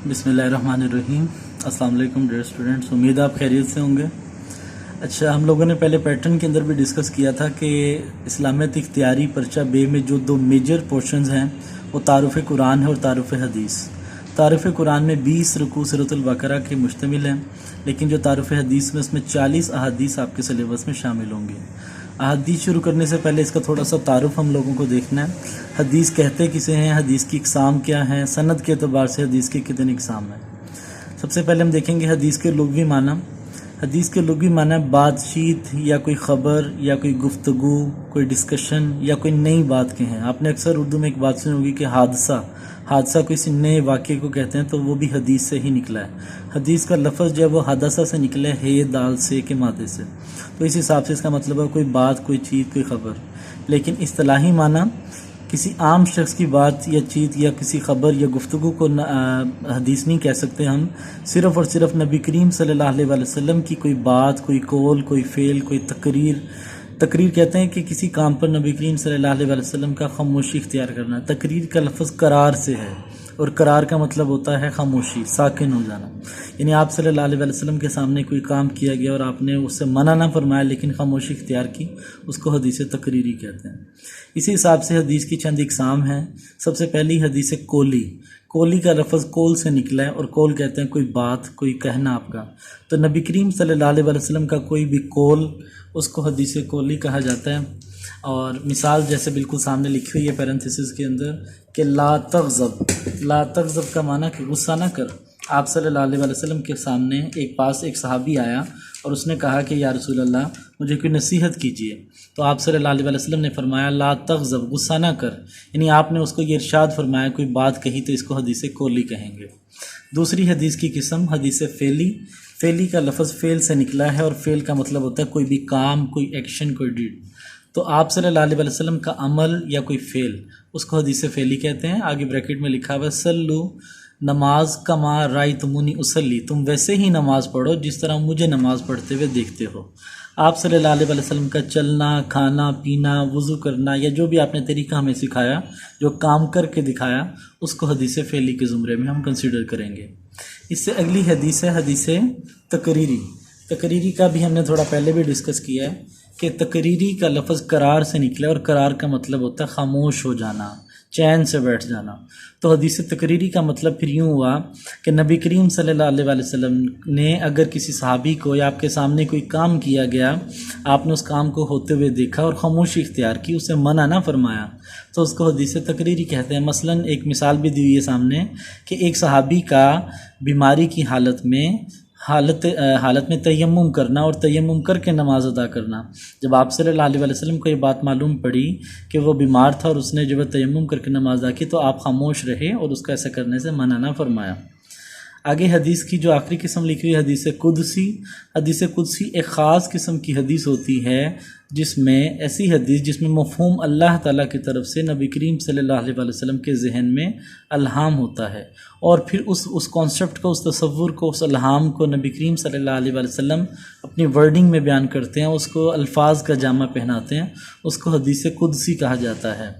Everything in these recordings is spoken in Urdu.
بسم اللہ الرحمن الرحیم۔ السلام علیکم ڈیئر اسٹوڈنٹس، امید آپ خیریت سے ہوں گے۔ اچھا، ہم لوگوں نے پہلے پیٹرن کے اندر بھی ڈسکس کیا تھا کہ اسلامیت اختیاری پرچہ بے میں جو دو میجر پورشنز ہیں وہ تعارف قرآن ہے اور تعارف حدیث۔ تعارف قرآن میں 20 رکوع سورۃ البقرہ کے مشتمل ہیں، لیکن جو تعارف حدیث میں اس میں 40 احادیث آپ کے سلیبس میں شامل ہوں گی۔ احادیث شروع کرنے سے پہلے اس کا تھوڑا سا تعارف ہم لوگوں کو دیکھنا ہے۔ حدیث کہتے کسے ہیں، حدیث کی اقسام کیا ہیں، سند کے اعتبار سے حدیث کے کتنے اقسام ہیں۔ سب سے پہلے ہم دیکھیں گے حدیث کے لغوی معنی۔ حدیث کے لغوی معنی بات چیت یا کوئی خبر یا کوئی گفتگو، کوئی ڈسکشن یا کوئی نئی بات کے ہیں۔ آپ نے اکثر اردو میں ایک بات سنی ہوگی کہ حادثہ کسی نئے واقعے کو کہتے ہیں، تو وہ بھی حدیث سے ہی نکلا ہے۔ حدیث کا لفظ جو ہے وہ حادثہ سے نکلا ہے، دال سے کے مادے سے، تو اس حساب سے اس کا مطلب ہے کوئی بات، کوئی چیز، کوئی خبر۔ لیکن اصطلاحی معنی کسی عام شخص کی بات یا چیز یا کسی خبر یا گفتگو کو حدیث نہیں کہہ سکتے ہم، صرف اور صرف نبی کریم صلی اللہ علیہ وسلم کی کوئی بات، کوئی قول، کوئی فعل، کوئی تقریر کہتے ہیں کہ کسی کام پر نبی کریم صلی اللہ علیہ وسلم کا خاموشی اختیار کرنا۔ تقریر کا لفظ قرار سے ہے، اور قرار کا مطلب ہوتا ہے خاموشی، ساکن ہو جانا۔ یعنی آپ صلی اللہ علیہ وسلم کے سامنے کوئی کام کیا گیا اور آپ نے اس سے منع نہ فرمایا لیکن خاموشی اختیار کی، اس کو حدیث تقریری کہتے ہیں۔ اسی حساب سے حدیث کی چند اقسام ہیں۔ سب سے پہلی حدیث کولی کا لفظ کول سے نکلا ہے، اور کول کہتے ہیں کوئی بات، کوئی کہنا آپ کا۔ تو نبی کریم صلی اللہ علیہ وسلم کا کوئی بھی کول، اس کو حدیث کولی کہا جاتا ہے۔ اور مثال جیسے بالکل سامنے لکھی ہوئی ہے پیرنتھیسس کے اندر کہ لا تغضب کا معنی کہ غصہ نہ کر۔ آپ صلی اللہ علیہ وسلم کے سامنے ایک صحابی آیا اور اس نے کہا کہ یا رسول اللہ مجھے کوئی نصیحت کیجیے، تو آپ صلی اللہ علیہ وسلم نے فرمایا لا تغضب، غصہ نہ کر۔ یعنی آپ نے اس کو یہ ارشاد فرمایا، کوئی بات کہی تو اس کو حدیث کولی کہیں گے۔ دوسری حدیث کی قسم حدیث فعلی کا لفظ فعل سے نکلا ہے، اور فعل کا مطلب ہوتا ہے کوئی بھی کام، کوئی ایکشن، کوئی ڈیڈ۔ تو آپ صلی اللہ علیہ وسلم کا عمل یا کوئی فعل، اس کو حدیث فعلی کہتے ہیں۔ آگے بریکٹ میں لکھا ہوا ہے سلو، نماز کما رائتمونی اسلی، تم ویسے ہی نماز پڑھو جس طرح مجھے نماز پڑھتے ہوئے دیکھتے ہو۔ آپ صلی اللہ علیہ وسلم کا چلنا، کھانا پینا، وضو کرنا، یا جو بھی آپ نے طریقہ ہمیں سکھایا، جو کام کر کے دکھایا، اس کو حدیث فعلی کے زمرے میں ہم کنسیڈر کریں گے۔ اس سے اگلی حدیث ہے حدیث تقریری کا بھی ہم نے تھوڑا پہلے بھی ڈسکس کیا ہے کہ تقریری کا لفظ قرار سے نکلا، اور قرار کا مطلب ہوتا ہے خاموش ہو جانا، چین سے بیٹھ جانا۔ تو حدیث تقریری کا مطلب پھر یوں ہوا کہ نبی کریم صلی اللہ علیہ وسلم نے اگر کسی صحابی کو یا آپ کے سامنے کوئی کام کیا گیا، آپ نے اس کام کو ہوتے ہوئے دیکھا اور خاموشی اختیار کی، اسے منع نہ فرمایا، تو اس کو حدیث تقریری کہتے ہیں۔ مثلا ایک مثال بھی دی ہوئی ہے سامنے کہ ایک صحابی کا بیماری کی حالت میں تیمم کرنا اور تیمم کر کے نماز ادا کرنا۔ جب آپ صلی اللہ علیہ وسلم کو یہ بات معلوم پڑی کہ وہ بیمار تھا اور اس نے جب تیمم کر کے نماز ادا کی، تو آپ خاموش رہے اور اس کو ایسا کرنے سے منع نہ فرمایا۔ آگے حدیث کی جو آخری قسم لکھی ہوئی حدیث قدسی ایک خاص قسم کی حدیث ہوتی ہے، جس میں مفہوم اللہ تعالیٰ کی طرف سے نبی کریم صلی اللہ علیہ وسلم کے ذہن میں الہام ہوتا ہے، اور پھر اس کانسیپٹ کو، اس تصور کو، اس الہام کو نبی کریم صلی اللہ علیہ وسلم اپنی ورڈنگ میں بیان کرتے ہیں، اس کو الفاظ کا جامہ پہناتے ہیں، اس کو حدیث قدسی کہا جاتا ہے۔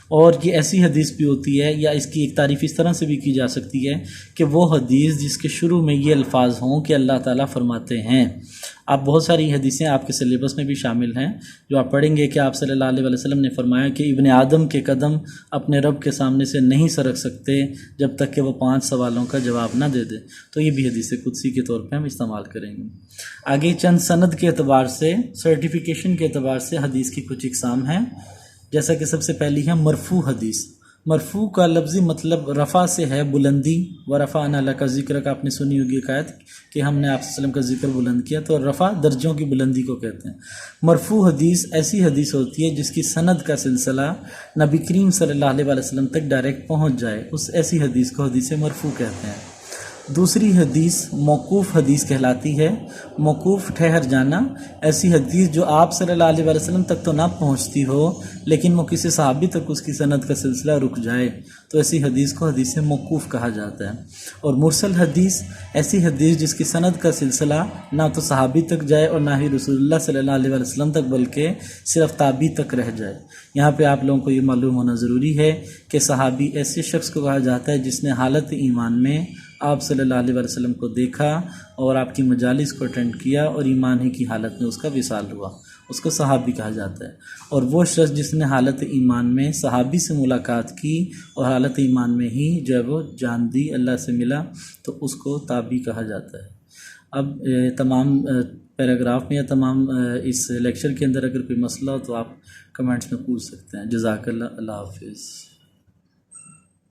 اور یہ ایسی حدیث بھی ہوتی ہے، یا اس کی ایک تعریف اس طرح سے بھی کی جا سکتی ہے کہ وہ حدیث جس کے شروع میں یہ الفاظ ہوں کہ اللہ تعالیٰ فرماتے ہیں۔ آپ بہت ساری حدیثیں آپ کے سلیبس میں بھی شامل ہیں جو آپ پڑھیں گے کہ آپ صلی اللہ علیہ وسلم نے فرمایا کہ ابن آدم کے قدم اپنے رب کے سامنے سے نہیں سرک سکتے جب تک کہ وہ 5 سوالوں کا جواب نہ دے دے، تو یہ بھی حدیث قدسی کے طور پہ ہم استعمال کریں گے۔ آگے چند سند کے اعتبار سے، سرٹیفیکیشن کے اعتبار سے حدیث کی کچھ اقسام ہیں، جیسا کہ سب سے پہلی ہے مرفوع حدیث۔ مرفوع کا لفظی مطلب رفع سے ہے، بلندی، ورفعنا لک ذکرک، آپ نے سنی ہوگی قید کہ ہم نے آپ صلی اللہ علیہ وسلم کا ذکر بلند کیا، تو رفع درجوں کی بلندی کو کہتے ہیں۔ مرفوع حدیث ایسی حدیث ہوتی ہے جس کی سند کا سلسلہ نبی کریم صلی اللہ علیہ وسلم تک ڈائریکٹ پہنچ جائے، ایسی حدیث کو حدیث مرفوع کہتے ہیں۔ دوسری حدیث موقوف حدیث کہلاتی ہے۔ موقوف ٹھہر جانا، ایسی حدیث جو آپ صلی اللہ علیہ وسلم تک تو نہ پہنچتی ہو لیکن وہ کسی صحابی تک اس کی سند کا سلسلہ رک جائے، تو ایسی حدیث کو حدیث موقوف کہا جاتا ہے۔ اور مرسل حدیث ایسی حدیث جس کی سند کا سلسلہ نہ تو صحابی تک جائے اور نہ ہی رسول اللہ صلی اللہ علیہ وسلم تک، بلکہ صرف تابعی تک رہ جائے۔ یہاں پہ آپ لوگوں کو یہ معلوم ہونا ضروری ہے کہ صحابی ایسے شخص کو کہا جاتا ہے جس نے حالت ایمان میں آپ صلی اللہ علیہ وسلم کو دیکھا اور آپ کی مجالس کو اٹینڈ کیا اور ایمان ہی کی حالت میں اس کا وصال ہوا، اس کو صحابی کہا جاتا ہے۔ اور وہ شخص جس نے حالت ایمان میں صحابی سے ملاقات کی اور حالت ایمان میں ہی جو ہے وہ جان دی، اللہ سے ملا، تو اس کو تابعی کہا جاتا ہے۔ اب تمام پیراگراف میں یا تمام اس لیکچر کے اندر اگر کوئی مسئلہ ہو تو آپ کمنٹس میں پوچھ سکتے ہیں۔ جزاک اللہ، اللہ حافظ۔